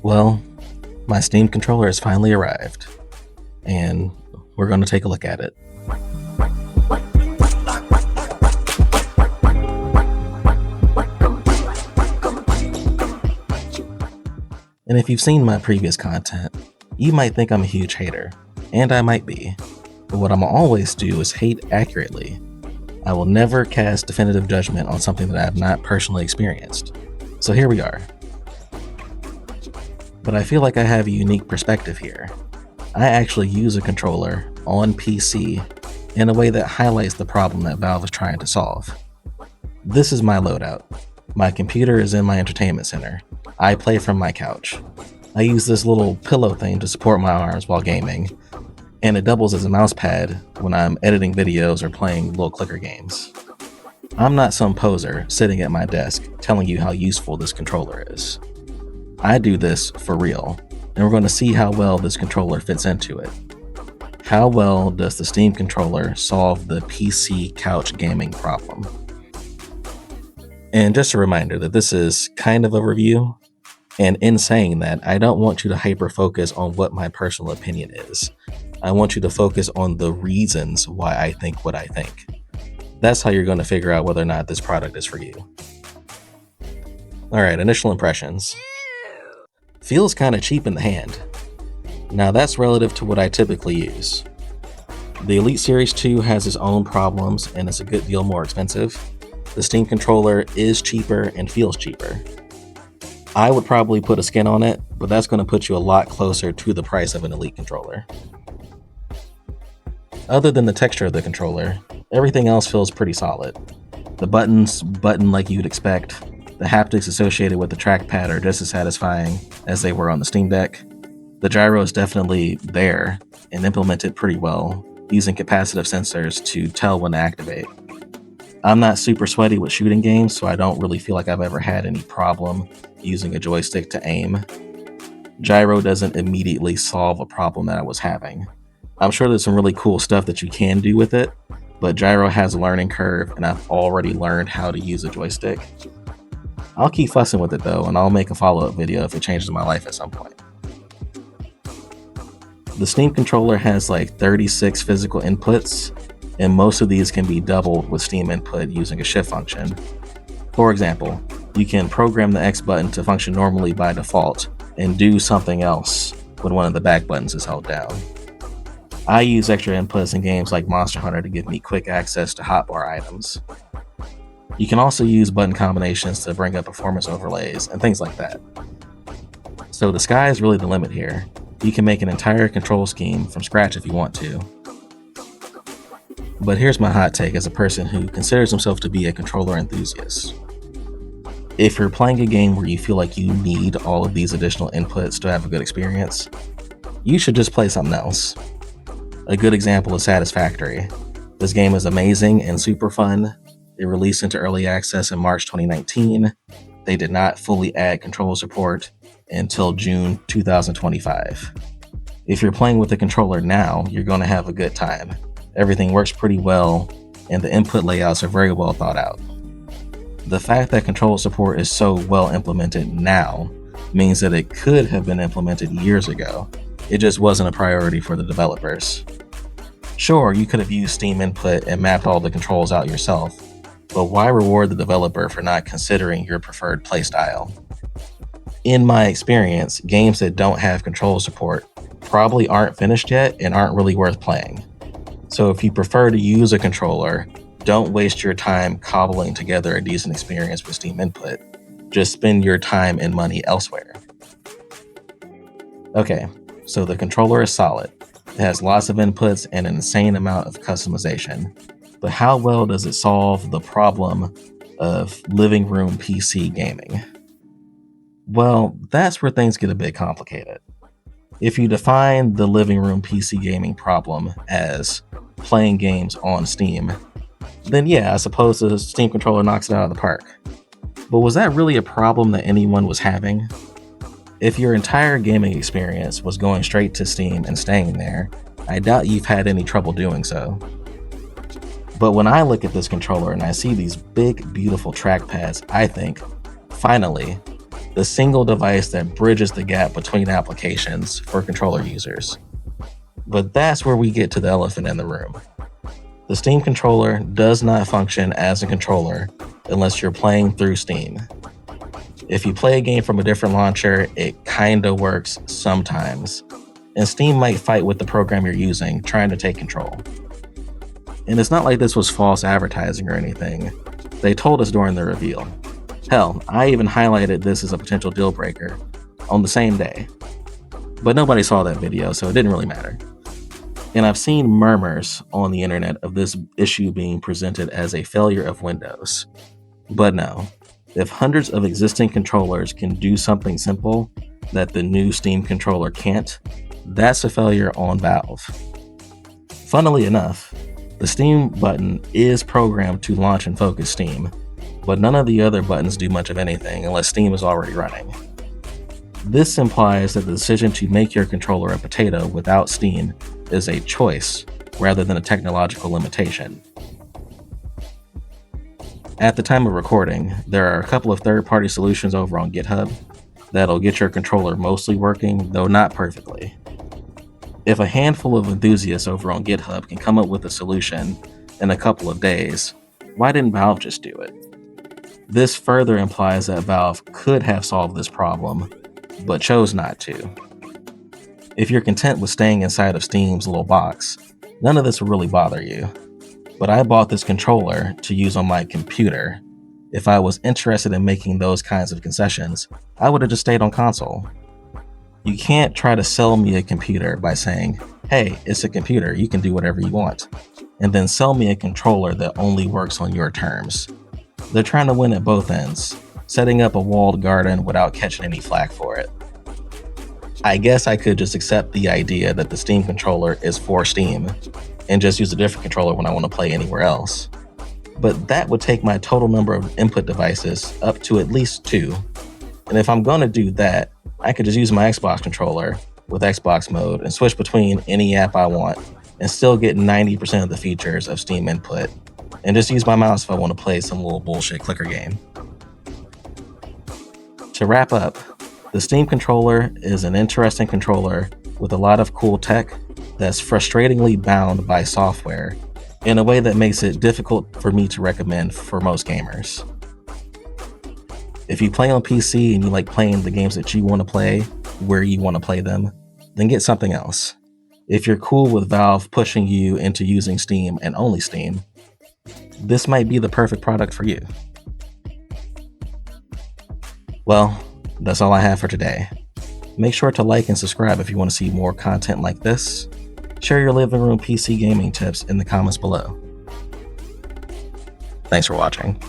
Well, my Steam controller has finally arrived, and we're going to take a look at it. And if you've seen my previous content, you might think I'm a huge hater, and I might be, but what I'm always do is hate accurately. I will never cast definitive judgment on something that I have not personally experienced. So here we are. But I feel like I have a unique perspective here. I actually use a controller on PC in a way that highlights the problem that Valve is trying to solve. This is my loadout. My computer is in my entertainment center. I play from my couch. I use this little pillow thing to support my arms while gaming, and it doubles as a mouse pad when I'm editing videos or playing little clicker games. I'm not some poser sitting at my desk telling you how useful this controller is. I do this for real, and we're going to see how well this controller fits into it. How well does the Steam controller solve the PC couch gaming problem? And just a reminder that this is kind of a review, and in saying that, I don't want you to hyper-focus on what my personal opinion is. I want you to focus on the reasons why I think what I think. That's how you're going to figure out whether or not this product is for you. Alright, initial impressions. Feels kind of cheap in the hand. Now that's relative to what I typically use. The Elite Series 2 has its own problems and it's a good deal more expensive. The Steam controller is cheaper and feels cheaper. I would probably put a skin on it, but that's going to put you a lot closer to the price of an Elite controller. Other than the texture of the controller, everything else feels pretty solid. The buttons button like you'd expect. The haptics associated with the trackpad are just as satisfying as they were on the Steam Deck. The gyro is definitely there and implemented pretty well, using capacitive sensors to tell when to activate. I'm not super sweaty with shooting games, so I don't really feel like I've ever had any problem using a joystick to aim. Gyro doesn't immediately solve a problem that I was having. I'm sure there's some really cool stuff that you can do with it, but gyro has a learning curve and I've already learned how to use a joystick. I'll keep fussing with it though, and I'll make a follow-up video if it changes my life at some point. The Steam controller has like 36 physical inputs, and most of these can be doubled with Steam input using a shift function. For example, you can program the X button to function normally by default and do something else when one of the back buttons is held down. I use extra inputs in games like Monster Hunter to give me quick access to hotbar items. You can also use button combinations to bring up performance overlays and things like that. So the sky is really the limit here. You can make an entire control scheme from scratch if you want to. But here's my hot take as a person who considers himself to be a controller enthusiast. If you're playing a game where you feel like you need all of these additional inputs to have a good experience, you should just play something else. A good example is Satisfactory. This game is amazing and super fun. It released into early access in March 2019. They did not fully add control support until June 2025. If you're playing with the controller now, you're going to have a good time. Everything works pretty well, and the input layouts are very well thought out. The fact that control support is so well implemented now means that it could have been implemented years ago. It just wasn't a priority for the developers. Sure, you could have used Steam input and mapped all the controls out yourself, but why reward the developer for not considering your preferred playstyle? In my experience, games that don't have control support probably aren't finished yet and aren't really worth playing. So if you prefer to use a controller, don't waste your time cobbling together a decent experience with Steam input. Just spend your time and money elsewhere. Okay, so the controller is solid. It has lots of inputs and an insane amount of customization. But how well does it solve the problem of living room PC gaming? Well, that's where things get a bit complicated. If you define the living room PC gaming problem as playing games on Steam, then yeah, I suppose the Steam controller knocks it out of the park. But was that really a problem that anyone was having? If your entire gaming experience was going straight to Steam and staying there, I doubt you've had any trouble doing so. But when I look at this controller and I see these big, beautiful trackpads, I think, finally, the single device that bridges the gap between applications for controller users. But that's where we get to the elephant in the room. The Steam controller does not function as a controller unless you're playing through Steam. If you play a game from a different launcher, it kinda works sometimes, and Steam might fight with the program you're using, trying to take control. And it's not like this was false advertising or anything. They told us during the reveal. Hell, I even highlighted this as a potential deal breaker on the same day. But nobody saw that video, so it didn't really matter. And I've seen murmurs on the internet of this issue being presented as a failure of Windows. But no, if hundreds of existing controllers can do something simple that the new Steam controller can't, that's a failure on Valve. Funnily enough, the Steam button is programmed to launch and focus Steam, but none of the other buttons do much of anything unless Steam is already running. This implies that the decision to make your controller a potato without Steam is a choice rather than a technological limitation. At the time of recording, there are a couple of third-party solutions over on GitHub that'll get your controller mostly working, though not perfectly. If a handful of enthusiasts over on GitHub can come up with a solution in a couple of days, why didn't Valve just do it? This further implies that Valve could have solved this problem, but chose not to. If you're content with staying inside of Steam's little box, none of this will really bother you. But I bought this controller to use on my computer. If I was interested in making those kinds of concessions, I would have just stayed on console. You can't try to sell me a computer by saying, hey, it's a computer, you can do whatever you want, and then sell me a controller that only works on your terms. They're trying to win at both ends, setting up a walled garden without catching any flack for it. I guess I could just accept the idea that the Steam controller is for Steam and just use a different controller when I want to play anywhere else. But that would take my total number of input devices up to at least 2. And if I'm going to do that, I could just use my Xbox controller with Xbox mode and switch between any app I want and still get 90% of the features of Steam input, and just use my mouse if I want to play some little bullshit clicker game. To wrap up, the Steam controller is an interesting controller with a lot of cool tech that's frustratingly bound by software in a way that makes it difficult for me to recommend for most gamers. If you play on PC and you like playing the games that you want to play, where you want to play them, then get something else. If you're cool with Valve pushing you into using Steam and only Steam, this might be the perfect product for you. Well, that's all I have for today. Make sure to like and subscribe if you want to see more content like this. Share your living room PC gaming tips in the comments below. Thanks for watching.